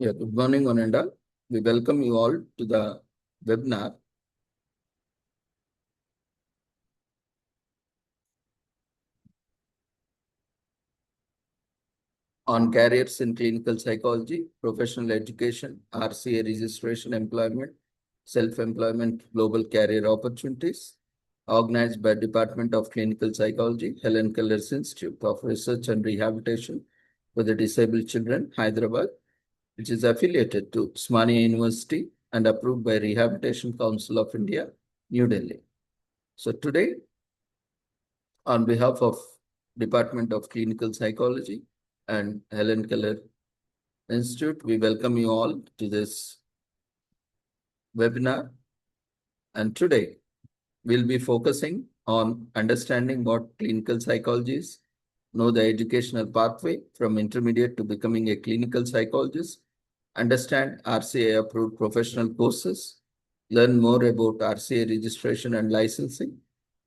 Good morning, Ananda. We welcome you all to the webinar on careers in clinical psychology, professional education, RCA registration, employment, self-employment, global career opportunities, organized by Department of Clinical Psychology, Helen Keller's Institute of Research and Rehabilitation for the Disabled Children, Hyderabad, which is affiliated to Osmania University and approved by Rehabilitation Council of India, New Delhi. So today, on behalf of Department of Clinical Psychology and Helen Keller Institute, we welcome you all to this webinar. And today, we'll be focusing on understanding what clinical psychology is, know the educational pathway from intermediate to becoming a clinical psychologist, understand RCA-approved professional courses, learn more about RCA registration and licensing,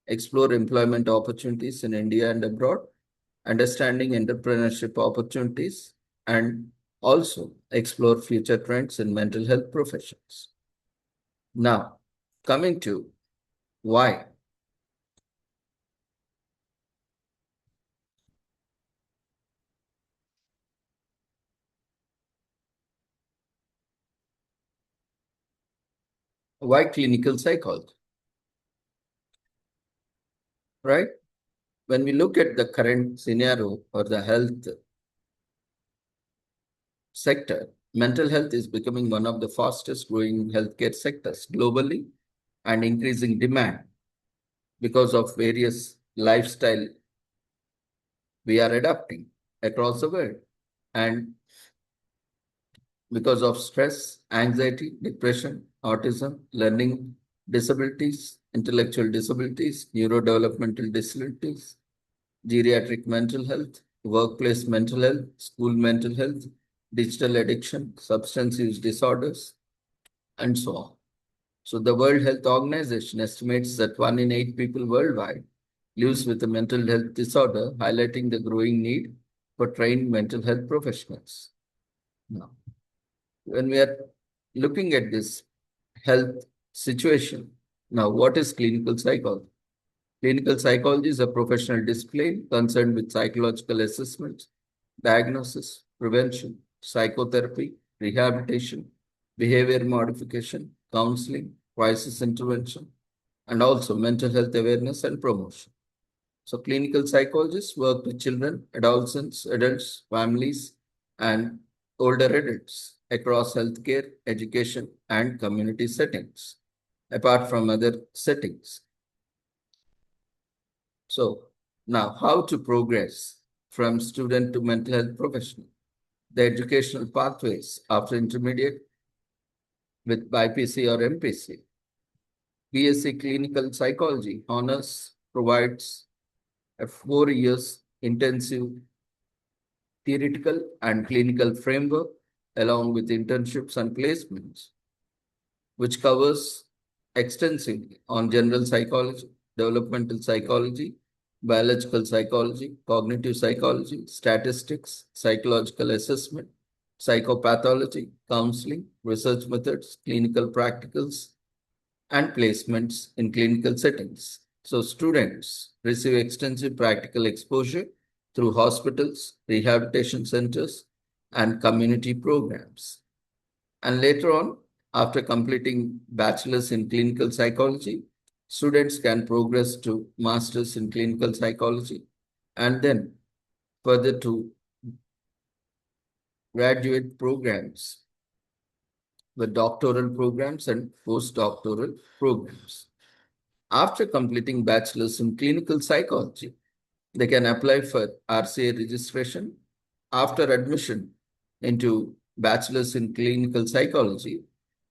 explore employment opportunities in India and abroad, understanding entrepreneurship opportunities, and also explore future trends in mental health professions. Now, coming to why. Why clinical psychology? Right? When we look at the current scenario or the health sector, mental health is becoming one of the fastest growing healthcare sectors globally and increasing demand because of various lifestyle we are adopting across the world. And because of stress, anxiety, depression, autism, learning disabilities, intellectual disabilities, neurodevelopmental disabilities, geriatric mental health, workplace mental health, school mental health, digital addiction, substance use disorders, and so on. So the World Health Organization estimates that 1 in 8 people worldwide lives with a mental health disorder, highlighting the growing need for trained mental health professionals. Now, when we are looking at this health situation, now what is clinical psychology? Clinical psychology is a professional discipline concerned with psychological assessment, diagnosis, prevention, psychotherapy, rehabilitation, behavior modification, counseling, crisis intervention, and also mental health awareness and promotion. So clinical psychologists work with children, adolescents, adults, families, and older adults across healthcare, education, and community settings, apart from other settings. So now how to progress from student to mental health professional? The educational pathways after intermediate with BPC or MPC. BSc Clinical Psychology Honors provides a 4 years intensive theoretical and clinical framework along with internships and placements, which covers extensively on general psychology, developmental psychology, biological psychology, cognitive psychology, statistics, psychological assessment, psychopathology, counseling, research methods, clinical practicals, and placements in clinical settings. So students receive extensive practical exposure through hospitals, rehabilitation centers, and community programs. And later on, after completing bachelor's in clinical psychology, students can progress to master's in clinical psychology and then further to graduate programs, the doctoral programs and postdoctoral programs. After completing bachelor's in clinical psychology, they can apply for RCA registration. After admission into bachelor's in clinical psychology,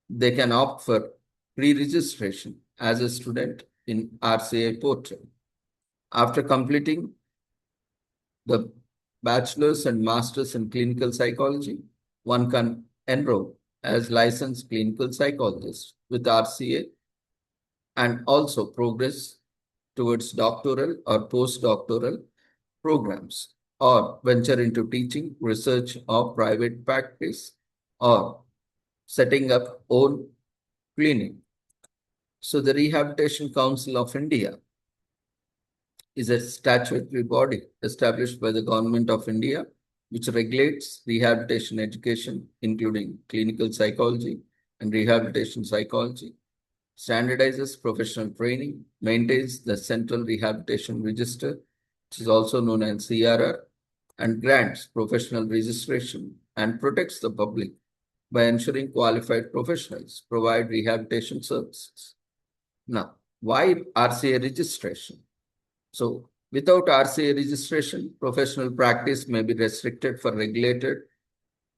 they can opt for pre-registration as a student in RCA portal. After completing the bachelor's and master's in clinical psychology, one can enroll as licensed clinical psychologist with RCA and also progress towards doctoral or postdoctoral programs or venture into teaching, research, or private practice or setting up own clinic. So the Rehabilitation Council of India is a statutory body established by the Government of India, which regulates rehabilitation education, including clinical psychology and rehabilitation psychology, standardizes professional training, maintains the Central Rehabilitation Register, which is also known as CRR, and grants professional registration and protects the public by ensuring qualified professionals provide rehabilitation services. Now, why RCA registration? So, without RCA registration, professional practice may be restricted for regulated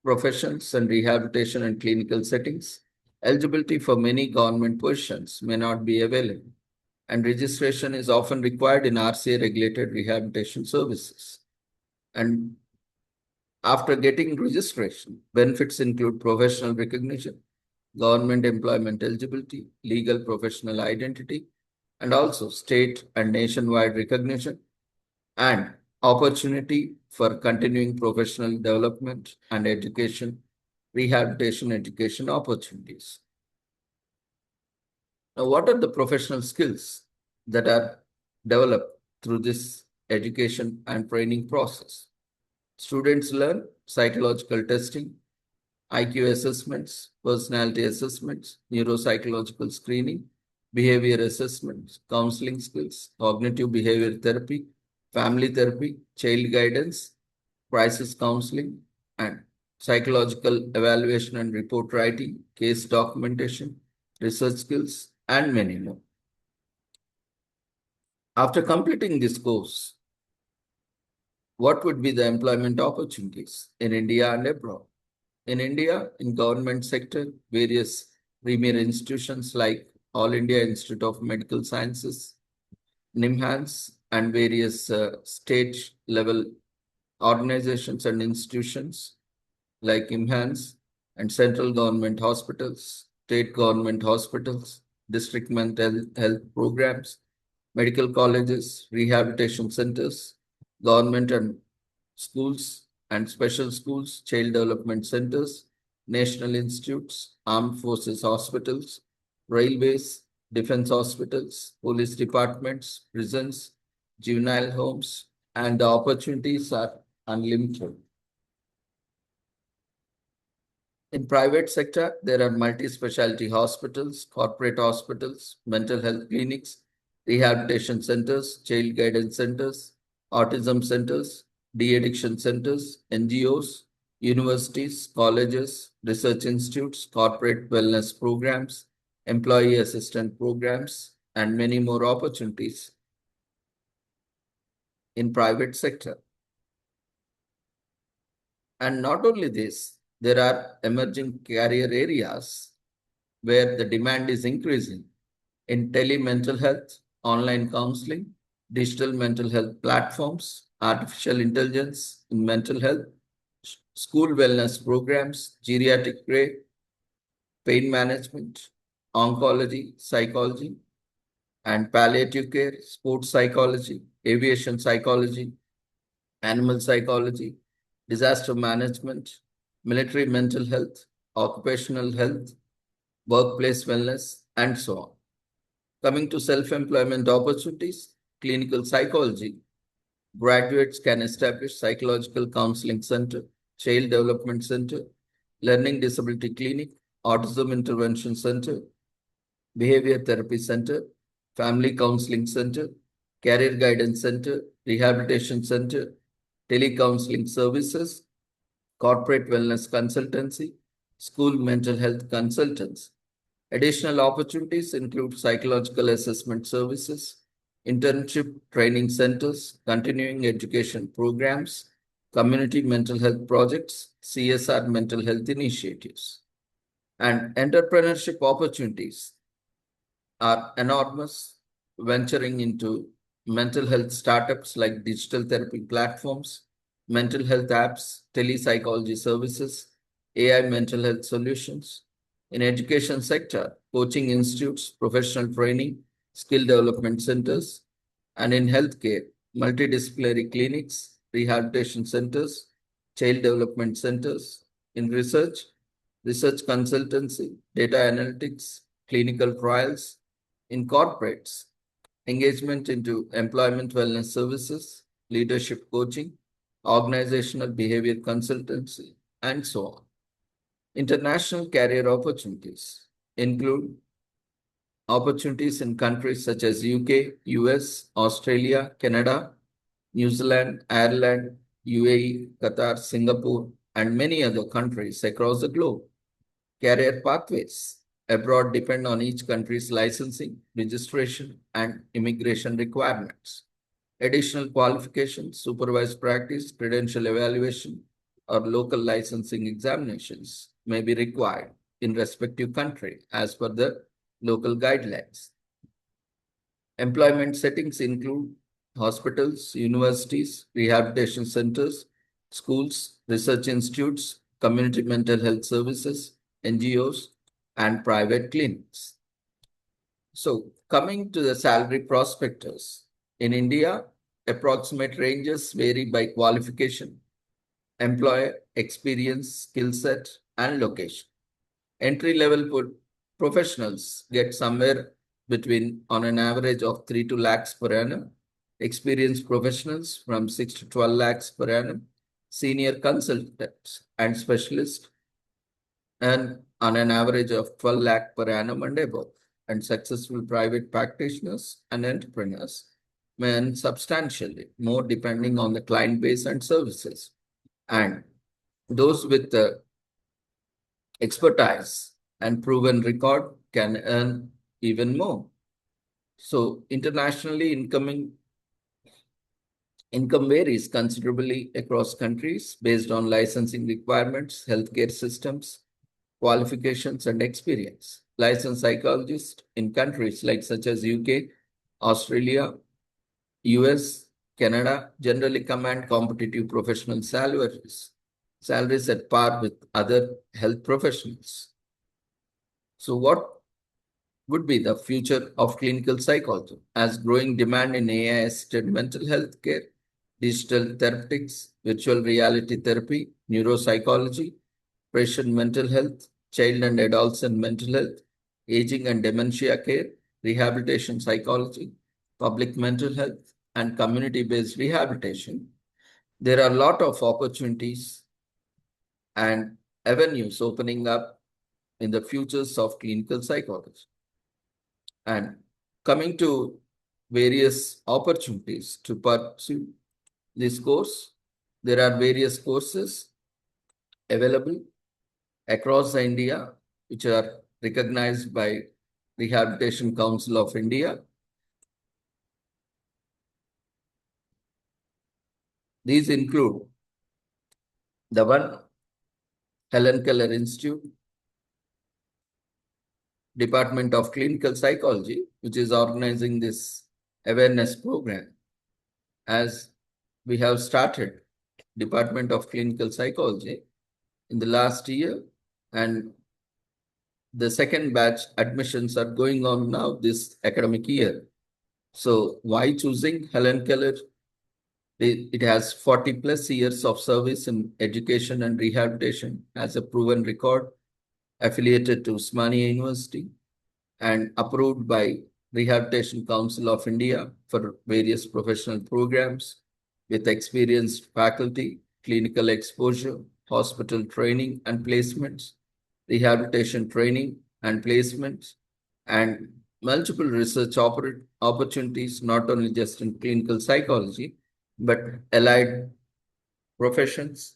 professions and rehabilitation and clinical settings. Eligibility for many government positions may not be available, and registration is often required in RCA regulated rehabilitation services. And after getting registration, benefits include professional recognition, government employment eligibility, legal professional identity, and also state and nationwide recognition and opportunity for continuing professional development and education, rehabilitation education opportunities. Now, what are the professional skills that are developed through this education and training process? Students learn psychological testing, IQ assessments, personality assessments, neuropsychological screening, behavior assessments, counseling skills, cognitive behavior therapy, family therapy, child guidance, crisis counseling, and psychological evaluation and report writing, case documentation, research skills, and many more. After completing this course, what would be the employment opportunities in India and abroad? In India, in government sector, various premier institutions like All India Institute of Medical Sciences, NIMHANS, and various state level organizations and institutions like IMHANS and central government hospitals, state government hospitals, district mental health programs, medical colleges, rehabilitation centers, government and schools and special schools, child development centers, national institutes, armed forces hospitals, railways, defense hospitals, police departments, prisons, juvenile homes, and the opportunities are unlimited. In private sector, there are multi-specialty hospitals, corporate hospitals, mental health clinics, rehabilitation centers, child guidance centers, autism centers, de-addiction centers, NGOs, universities, colleges, research institutes, corporate wellness programs, employee assistance programs, and many more opportunities in private sector. And not only this, there are emerging career areas where the demand is increasing in tele-mental health, online counseling, digital mental health platforms, artificial intelligence in mental health, school wellness programs, geriatric care, pain management, oncology, psychology, and palliative care, sports psychology, aviation psychology, animal psychology, disaster management, military mental health, occupational health, workplace wellness, and so on. Coming to self-employment opportunities, clinical psychology, graduates can establish psychological counseling center, child development center, learning disability clinic, autism intervention center, behavior therapy center, family counseling center, career guidance center, rehabilitation center, telecounseling services, corporate wellness consultancy, school mental health consultants. Additional opportunities include psychological assessment services, internship training centers, continuing education programs, community mental health projects, CSR mental health initiatives. And entrepreneurship opportunities are enormous, venturing into mental health startups like digital therapy platforms, mental health apps, telepsychology services, AI mental health solutions. In education sector, coaching institutes, professional training, skill development centers, and in healthcare, multidisciplinary clinics, rehabilitation centers, child development centers. In research, research consultancy, data analytics, clinical trials, in corporates, engagement into employment wellness services, leadership coaching, organizational behavior consultancy, and so on. International career opportunities include opportunities in countries such as UK, US, Australia, Canada, New Zealand, Ireland, UAE, Qatar, Singapore, and many other countries across the globe. Career pathways abroad depend on each country's licensing, registration, and immigration requirements. Additional qualifications, supervised practice, credential evaluation, or local licensing examinations may be required in respective country as per the local guidelines. Employment settings include hospitals, universities, rehabilitation centers, schools, research institutes, community mental health services, NGOs, and private clinics. So, coming to the salary prospectus, in India, approximate ranges vary by qualification, employer, experience, skill set, and location. Entry-level professionals get somewhere between, on an average of 3 to lakhs per annum. Experienced professionals from 6 to 12 lakhs per annum. Senior consultants and specialists earn on an average of 12 lakh per annum and above. And successful private practitioners and entrepreneurs may earn substantially more depending on the client base and services. And those with the expertise and proven record can earn even more. So internationally, income varies considerably across countries based on licensing requirements, healthcare systems, qualifications, and experience. Licensed psychologists in countries like such as UK, Australia, US, Canada generally command competitive professional salaries at par with other health professionals. So what would be the future of clinical psychology? As growing demand in AI-assisted mental health care, digital therapeutics, virtual reality therapy, neuropsychology, patient mental health, child and adolescent mental health, aging and dementia care, rehabilitation psychology, public mental health, and community-based rehabilitation, there are a lot of opportunities and avenues opening up in the futures of clinical psychology. And coming to various opportunities to pursue this course, there are various courses available across India, which are recognized by Rehabilitation Council of India. These include the one Helen Keller Institute, Department of Clinical Psychology, which is organizing this awareness program. As we have started Department of Clinical Psychology in the last year, and the second batch admissions are going on now this academic year. So why choosing Helen Keller? It has 40 plus years of service in education and rehabilitation, has a proven record, affiliated to Osmania University, and approved by Rehabilitation Council of India for various professional programs with experienced faculty, clinical exposure, hospital training and placements, rehabilitation training and placements, and multiple research opportunities, not only just in clinical psychology, but allied professions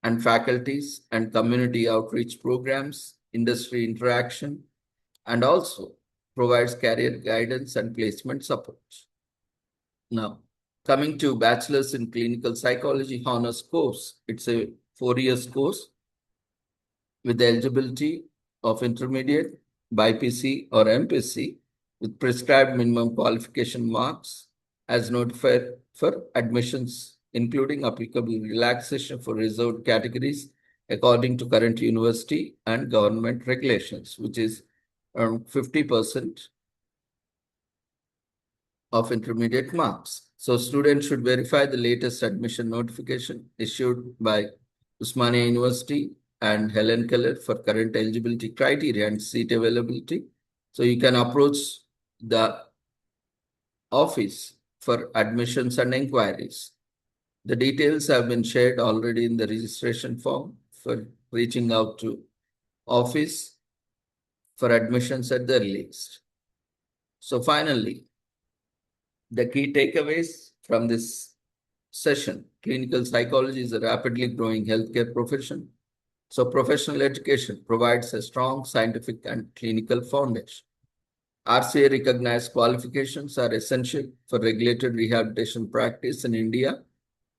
and faculties and community outreach programs, industry interaction, and also provides career guidance and placement support. Now, coming to Bachelor's in Clinical Psychology Honors course, it's a 4 year course with the eligibility of intermediate, BPC, or MPC with prescribed minimum qualification marks as notified for admissions, including applicable relaxation for reserved categories according to current university and government regulations, which is around 50% of intermediate marks. So students should verify the latest admission notification issued by Osmania University and Helen Keller for current eligibility criteria and seat availability. So you can approach the office for admissions and inquiries. The details have been shared already in the registration form for reaching out to office for admissions at the earliest. So finally, the key takeaways from this session: clinical psychology is a rapidly growing healthcare profession. So professional education provides a strong scientific and clinical foundation. RCA recognized qualifications are essential for regulated rehabilitation practice in India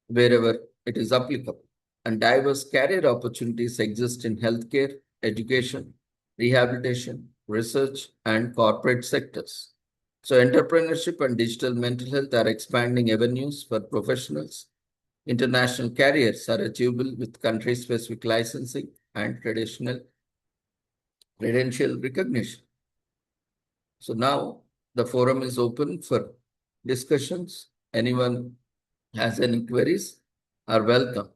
wherever it is applicable. And diverse career opportunities exist in healthcare, education, rehabilitation, research, and corporate sectors. So entrepreneurship and digital mental health are expanding avenues for professionals. International careers are achievable with country-specific licensing and traditional credential recognition. So now the forum is open for discussions. Anyone has any queries are welcome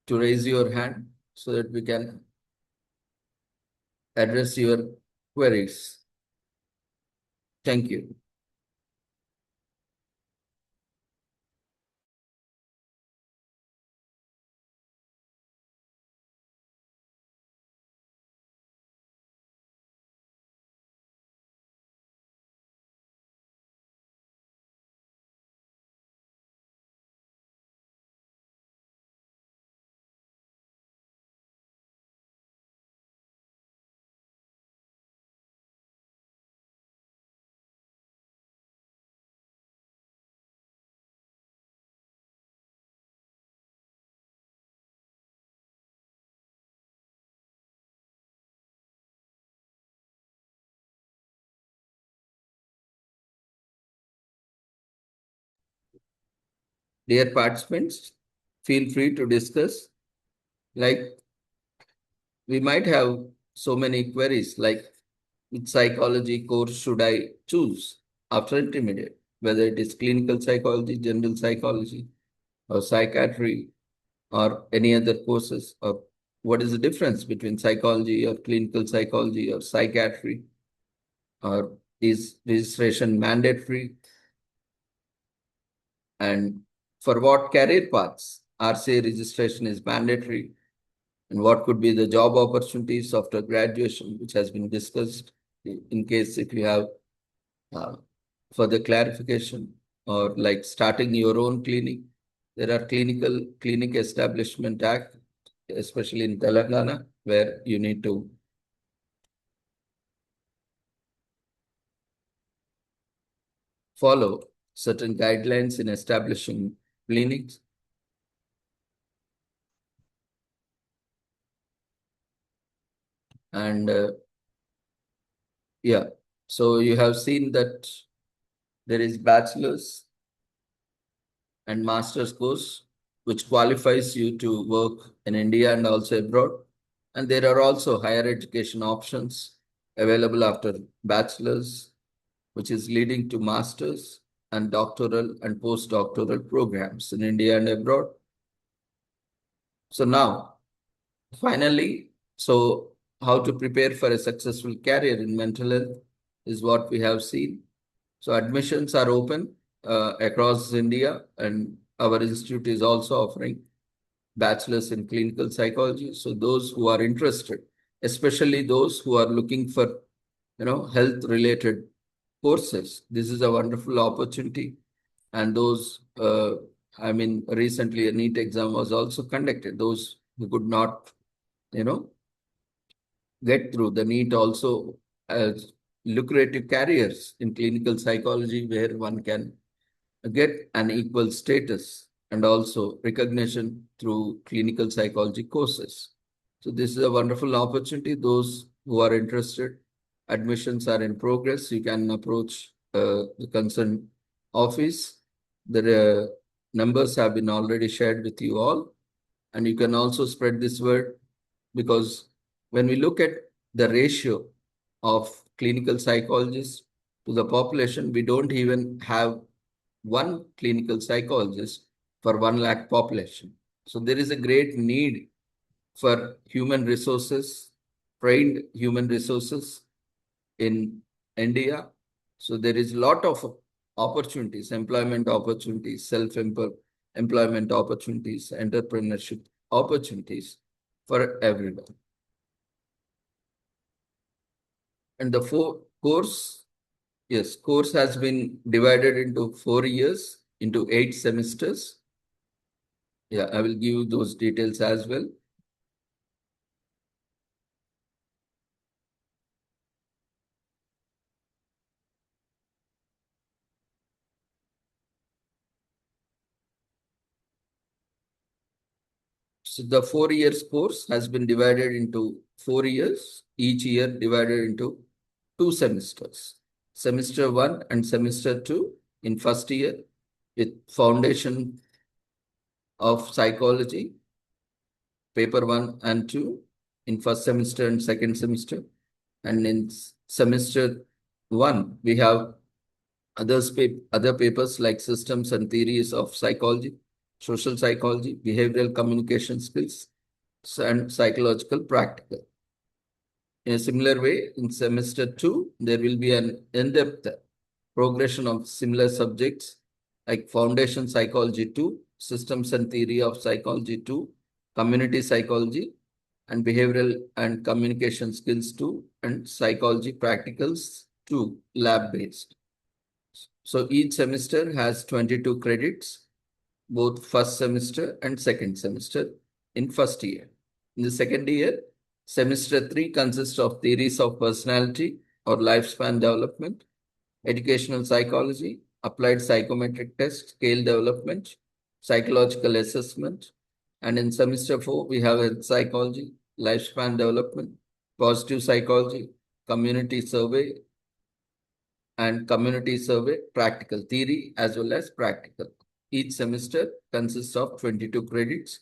to raise your hand so that we can address your queries. Thank you. Dear participants, feel free to discuss. Like, we might have so many queries like, which psychology course should I choose after intermediate? Whether it is clinical psychology, general psychology, or psychiatry, or any other courses, or what is the difference between psychology or clinical psychology or psychiatry, or is registration mandatory, and for what career paths RCA registration is mandatory, and what could be the job opportunities after graduation, which has been discussed. In case if you have further clarification, or like starting your own clinic, there are clinic establishment act, especially in Telangana, where you need to follow certain guidelines in establishing clinics. And yeah, so you have seen that there is bachelor's and master's course, which qualifies you to work in India and also abroad. And there are also higher education options available after bachelor's, which is leading to master's and doctoral and postdoctoral programs in India and abroad. So now, finally, so how to prepare for a successful career in mental health is what we have seen. So admissions are open across India, and our institute is also offering bachelor's in clinical psychology. So those who are interested, especially those who are looking for, health related courses, this is a wonderful opportunity. And those, recently a NEET exam was also conducted. Those who could not, get through the NEET also as lucrative careers in clinical psychology, where one can get an equal status and also recognition through clinical psychology courses. So this is a wonderful opportunity. Those who are interested, admissions are in progress. You can approach the concerned office. The numbers have been already shared with you all. And you can also spread this word, because when we look at the ratio of clinical psychologists to the population, we don't even have one clinical psychologist for 1 lakh population. So there is a great need for human resources, trained human resources in India. So there is a lot of opportunities, employment opportunities, self-employment opportunities, entrepreneurship opportunities for everyone. And the course has been divided into 4 years, into 8 semesters. Yeah, I will give you those details as well. So the 4 years course has been divided into 4 years, each year divided into 2 semesters. Semester 1 and semester 2 in first year with foundation of psychology, paper 1 and 2 in first semester and second semester. And in semester 1, we have other papers like systems and theories of psychology, social psychology, behavioral communication skills, and psychological practical. In a similar way, in semester 2, there will be an in-depth progression of similar subjects like Foundation Psychology 2, Systems and Theory of Psychology 2, Community Psychology, and Behavioral and Communication Skills 2, and Psychology Practicals 2, lab-based. So each semester has 22 credits, both first semester and second semester in first year. In the second year, semester 3 consists of theories of personality or lifespan development, educational psychology, applied psychometric test, scale development, psychological assessment. And in semester 4, we have health psychology, lifespan development, positive psychology, community survey, and community survey, practical theory as well as practical. Each semester consists of 22 credits.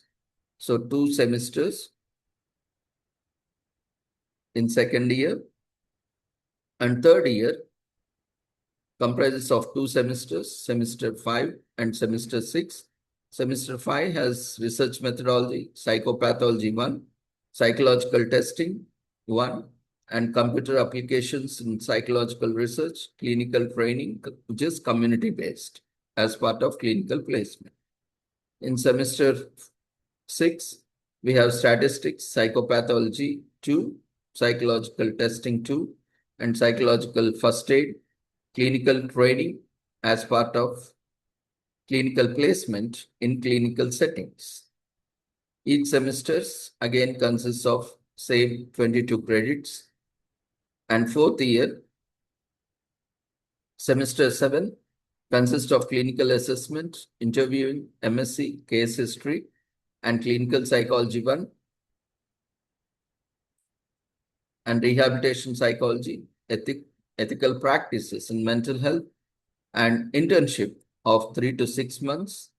So 2 semesters in second year, and third year comprises of 2 semesters, semester 5 and semester 6. Semester 5 has research methodology, psychopathology 1, psychological testing 1, and computer applications in psychological research, clinical training, which is community-based as part of clinical placement. In semester 6, we have statistics, psychopathology 2, psychological testing 2, and psychological first aid, clinical training as part of clinical placement in clinical settings. Each semester again consists of same 22 credits. And fourth year, semester 7 consists of clinical assessment, interviewing, MSc, case history, and clinical psychology 1, and rehabilitation psychology, ethical practices in mental health, and internship of 3 to 6 months,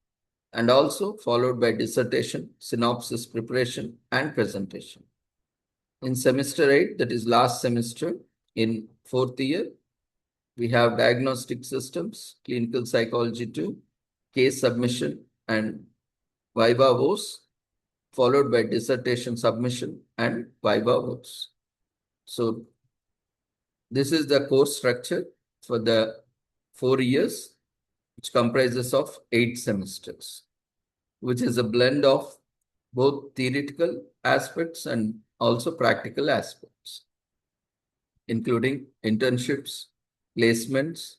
and also followed by dissertation, synopsis preparation, and presentation. In semester 8, that is last semester, in fourth year, we have diagnostic systems, clinical psychology 2, case submission, and viva voce, followed by dissertation submission and viva voce. So this is the course structure for the 4 years, which comprises of 8 semesters, which is a blend of both theoretical aspects and also practical aspects, including internships, placements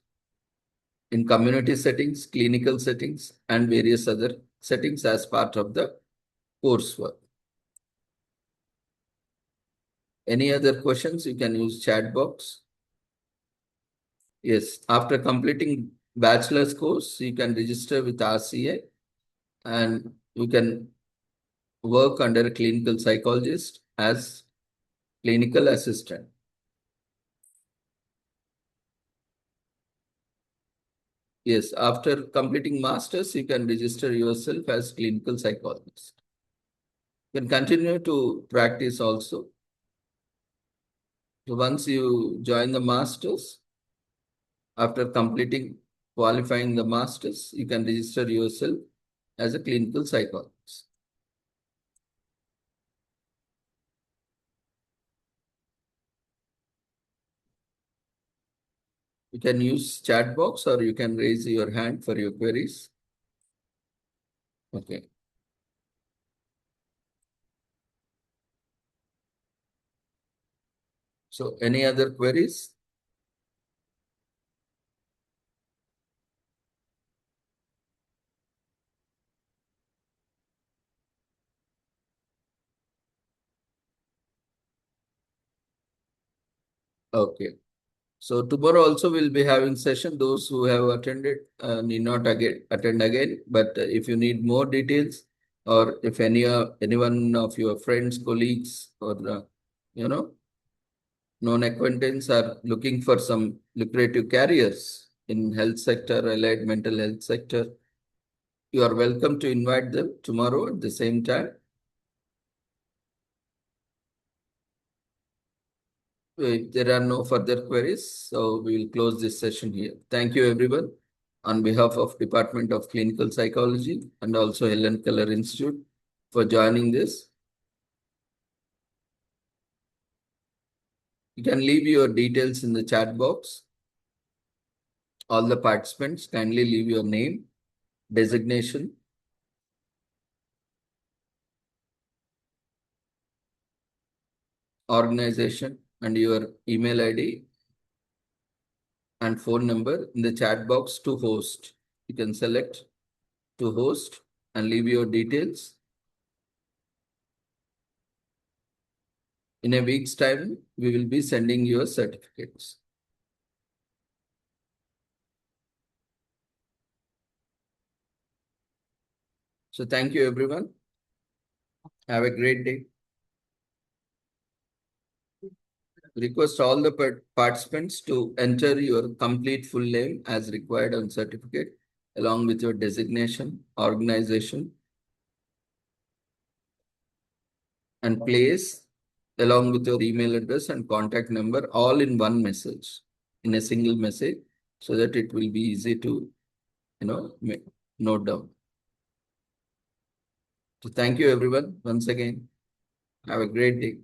in community settings, clinical settings, and various other settings as part of the coursework. Any other questions? You can use chat box. Yes, after completing bachelor's course, you can register with RCA and you can work under a clinical psychologist as clinical assistant. Yes, after completing master's, you can register yourself as clinical psychologist. You can continue to practice also. So once you join the master's, after qualifying the master's, you can register yourself as a clinical psychologist. You can use chat box or you can raise your hand for your queries. Okay. So any other queries? Okay. So tomorrow also we'll be having session. Those who have attended need not attend again. But if you need more details, or if anyone of your friends, colleagues, or you know known acquaintance are looking for some lucrative careers in health sector, allied mental health sector, you are welcome to invite them tomorrow at the same time. If there are no further queries, so we will close this session here. Thank you, everyone, on behalf of Department of Clinical Psychology and also Hellen Keller Institute for joining this. You can leave your details in the chat box. All the participants, kindly leave your name, designation, organization, and your email ID and phone number in the chat box to host. You can select to host and leave your details. In a week's time, we will be sending your certificates. So thank you, everyone. Have a great day. Request all the participants to enter your complete full name as required on certificate, along with your designation, organization, and place, along with your email address and contact number, all in one message, in a single message, so that it will be easy to, note down. So thank you, everyone, once again. Have a great day.